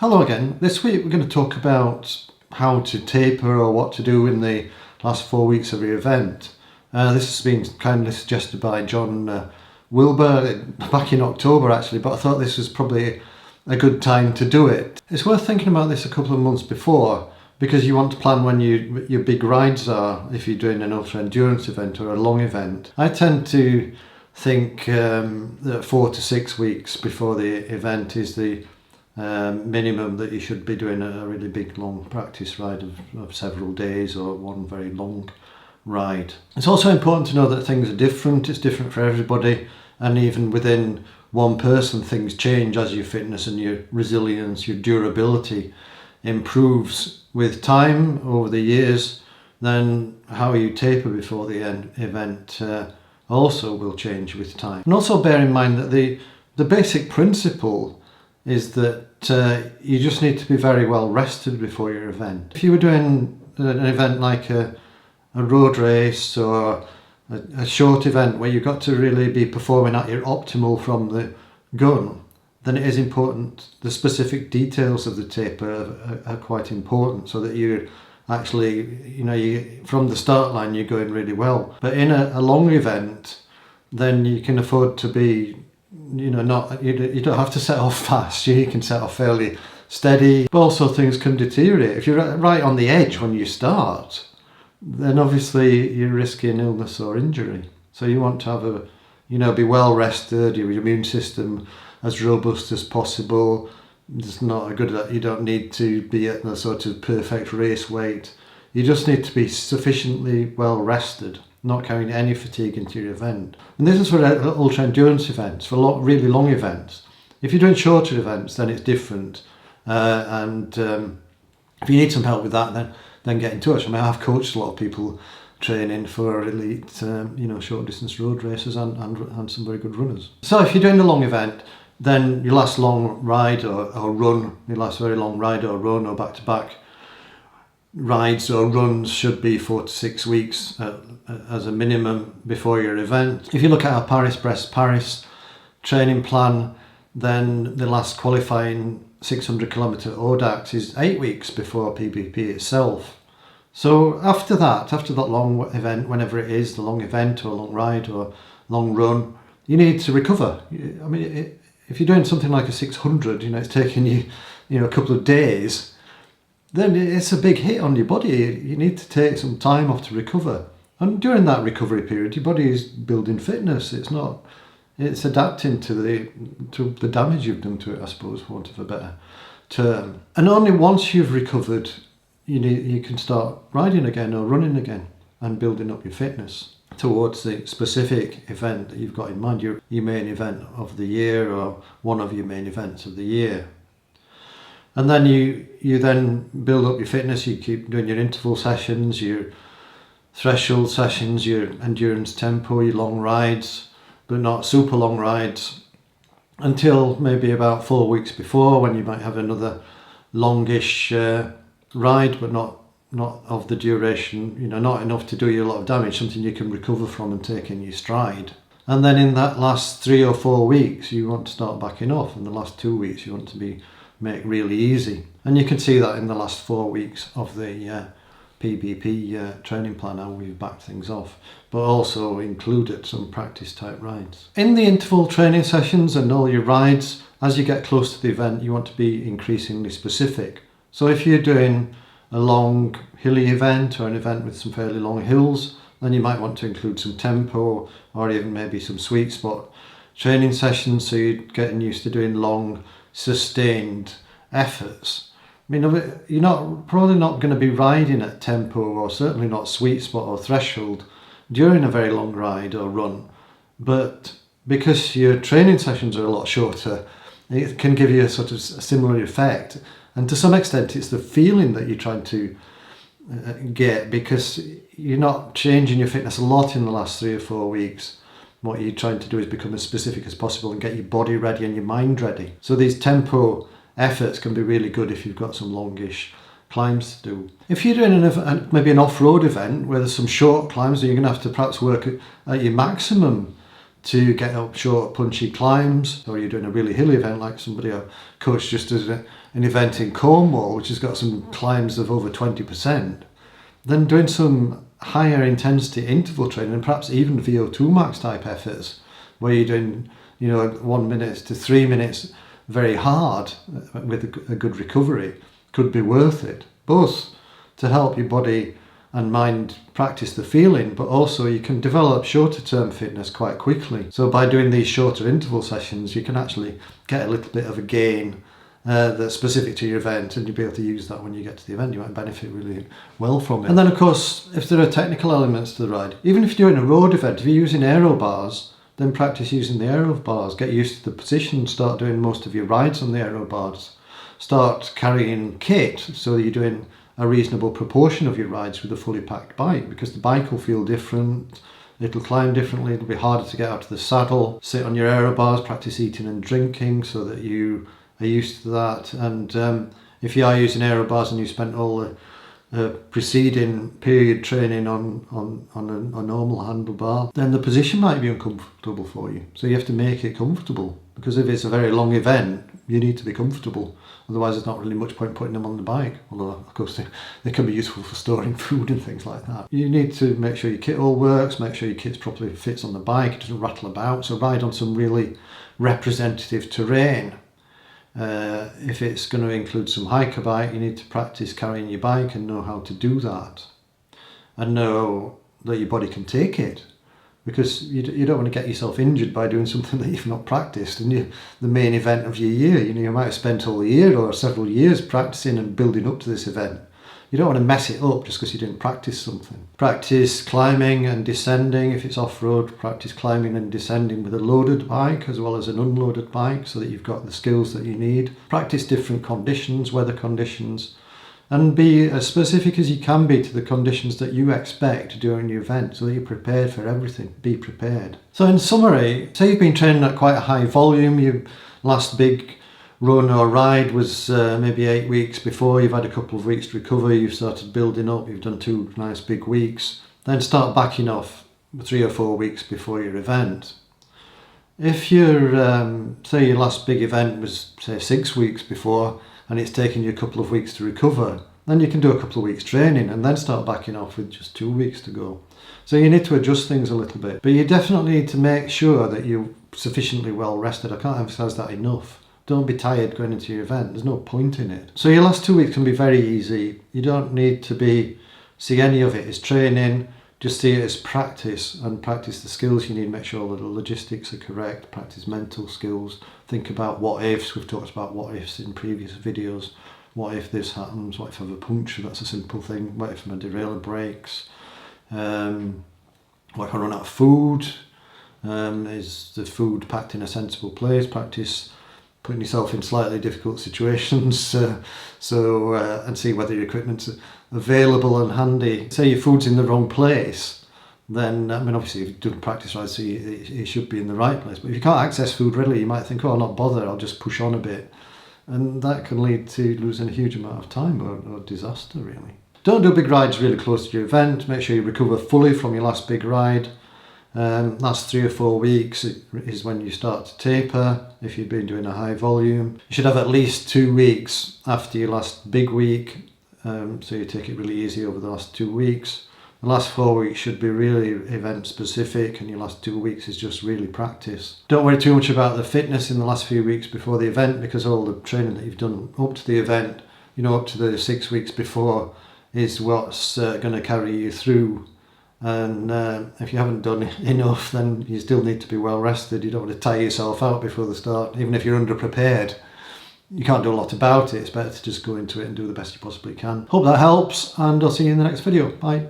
Hello again. This week we're going to talk about how to taper or what to do in the last 4 weeks of your event. This has been kindly suggested by John Wilbur back in October actually, but I thought this was probably a good time to do it. It's worth thinking about this a couple of months before because you want to plan when your big rides are if you're doing an ultra endurance event or a long event. I tend to think that 4 to 6 weeks before the event is the minimum that you should be doing a really big long practice ride of several days or one very long ride. It's also important to know that things are different. It's different for everybody, and even within one person things change as your fitness and your resilience, your durability improves with time over the years. Then how you taper before the event also will change with time. And also bear in mind that the basic principle is that you just need to be very well rested before your event. If you were doing an event like a road race or a short event where you've got to really be performing at your optimal from the gun, then it is important. The specific details of the taper are quite important so that you actually, you from the start line you're going really well. But in a long event, then you can afford to be you don't have to set off fast. You can set off fairly steady, but also things can deteriorate. If you're right on the edge when you start, then obviously you're risking illness or injury. So you want to have be well rested, your immune system as robust as possible. It's not you don't need to be at the sort of perfect race weight. You just need to be sufficiently well rested, not carrying any fatigue into your event. And this is for ultra endurance events, for really long events. If you're doing shorter events, then it's different. If you need some help with that, then get in touch. I mean, I've coached a lot of people training for elite, short distance road races and some very good runners. So if you're doing a long event, then your last long ride or run, your last very long ride or run or back-to-back rides or runs should be 4 to 6 weeks as a minimum before your event. If you look at our Paris Brest Paris training plan, then the last qualifying 600 kilometre audax is 8 weeks before PBP itself. So after that long event, whenever it is, the long event or long ride or long run, you need to recover. I mean, if you're doing something like a 600, it's taking you a couple of days, then it's a big hit on your body. You need to take some time off to recover. And during that recovery period, your body is building fitness. It's adapting to the damage you've done to it, I suppose, for want of a better term. And only once you've recovered, you can start riding again or running again and building up your fitness towards the specific event that you've got in mind, your main event of the year or one of your main events of the year. And then you then build up your fitness. You keep doing your interval sessions, your threshold sessions, your endurance tempo, your long rides, but not super long rides, until maybe about 4 weeks before, when you might have another longish ride, but not of the duration, not enough to do you a lot of damage, something you can recover from and take in your stride. And then in that last 3 or 4 weeks, you want to start backing off, and the last 2 weeks you want to make really easy. And you can see that in the last 4 weeks of the PBP training plan, how we've backed things off, but also included some practice type rides. In the interval training sessions and all your rides, as you get close to the event, you want to be increasingly specific. So if you're doing a long hilly event or an event with some fairly long hills, then you might want to include some tempo or even maybe some sweet spot training sessions, so you're getting used to doing long sustained efforts. I mean, you're probably not going to be riding at tempo or certainly not sweet spot or threshold during a very long ride or run, but because your training sessions are a lot shorter, it can give you a sort of similar effect. And to some extent it's the feeling that you're trying to get, because you're not changing your fitness a lot in the last 3 or 4 weeks. What you're trying to do is become as specific as possible and get your body ready and your mind ready. So these tempo efforts can be really good if you've got some longish climbs to do. If you're doing maybe an off-road event where there's some short climbs, then you're going to have to perhaps work at your maximum to get up short, punchy climbs, or you're doing a really hilly event like somebody I coached just as an event in Cornwall, which has got some climbs of over 20%, then doing some higher intensity interval training and perhaps even VO2 max type efforts, where you're doing 1 minute to 3 minutes very hard with a good recovery, could be worth it, both to help your body and mind practice the feeling, but also you can develop shorter term fitness quite quickly. So by doing these shorter interval sessions, you can actually get a little bit of a gain that's specific to your event, and you'll be able to use that when you get to the event. You might benefit really well from it. And then of course, if there are technical elements to the ride, even if you're doing a road event, if you're using aero bars, then practice using the aero bars. Get used to the position, start doing most of your rides on the aero bars. Start carrying kit so you're doing a reasonable proportion of your rides with a fully packed bike, because the bike will feel different, it'll climb differently, it'll be harder to get out of the saddle. Sit on your aero bars, practice eating and drinking so that you are used to that. And if you are using aero bars and you spent all the preceding period training on a normal handlebar, then the position might be uncomfortable for you. So you have to make it comfortable, because if it's a very long event, you need to be comfortable. Otherwise, there's not really much point putting them on the bike. Although, of course, they can be useful for storing food and things like that. You need to make sure your kit all works, make sure your kit properly fits on the bike, it doesn't rattle about. So ride on some really representative terrain. If it's going to include some hiker bike, you need to practice carrying your bike and know how to do that. And know that your body can take it. Because you don't want to get yourself injured by doing something that you've not practiced, and the main event of your year. You might have spent all the year or several years practicing and building up to this event. You don't want to mess it up just because you didn't practice something. Practice climbing and descending. If it's off-road, practice climbing and descending with a loaded bike as well as an unloaded bike, so that you've got the skills that you need. Practice different conditions, weather conditions, and be as specific as you can be to the conditions that you expect during your event, so that you're prepared for everything. Be prepared. So in summary, say you've been training at quite a high volume, your last big run or ride was maybe 8 weeks before, you've had a couple of weeks to recover, you've started building up, you've done 2 nice big weeks, then start backing off 3 or 4 weeks before your event. If say your last big event was say 6 weeks before, and it's taken you a couple of weeks to recover, then you can do a couple of weeks training and then start backing off with just 2 weeks to go. So you need to adjust things a little bit, but you definitely need to make sure that you're sufficiently well rested. I can't emphasize that enough. Don't be tired going into your event. There's no point in it. So your last 2 weeks can be very easy. You don't need to see any of it as training. Just see it as practice, and practice the skills you need. Make sure that the logistics are correct. Practice mental skills. Think about what ifs. We've talked about what ifs in previous videos. What if this happens? What if I have a puncture? That's a simple thing. What if my derailleur breaks? What if I run out of food? Is the food packed in a sensible place? Practice putting yourself in slightly difficult situations and see whether your equipment's available and handy. Say your food's in the wrong place, then obviously if you've done practice rides, so it should be in the right place. But if you can't access food readily, you might think, oh, I'll not bother, I'll just push on a bit. And that can lead to losing a huge amount of time or disaster, really. Don't do big rides really close to your event. Make sure you recover fully from your last big ride. Last 3 or 4 weeks is when you start to taper, if you've been doing a high volume. You should have at least 2 weeks after your last big week, so you take it really easy over the last 2 weeks. The last 4 weeks should be really event specific, and your last 2 weeks is just really practice. Don't worry too much about the fitness in the last few weeks before the event, because all the training that you've done up to the event, up to the 6 weeks before, is what's going to carry you through. And if you haven't done enough, then you still need to be well rested. You don't want to tire yourself out before the start. Even if you're underprepared, you can't do a lot about it. It's better to just go into it and do the best you possibly can. Hope that helps, and I'll see you in the next video. Bye.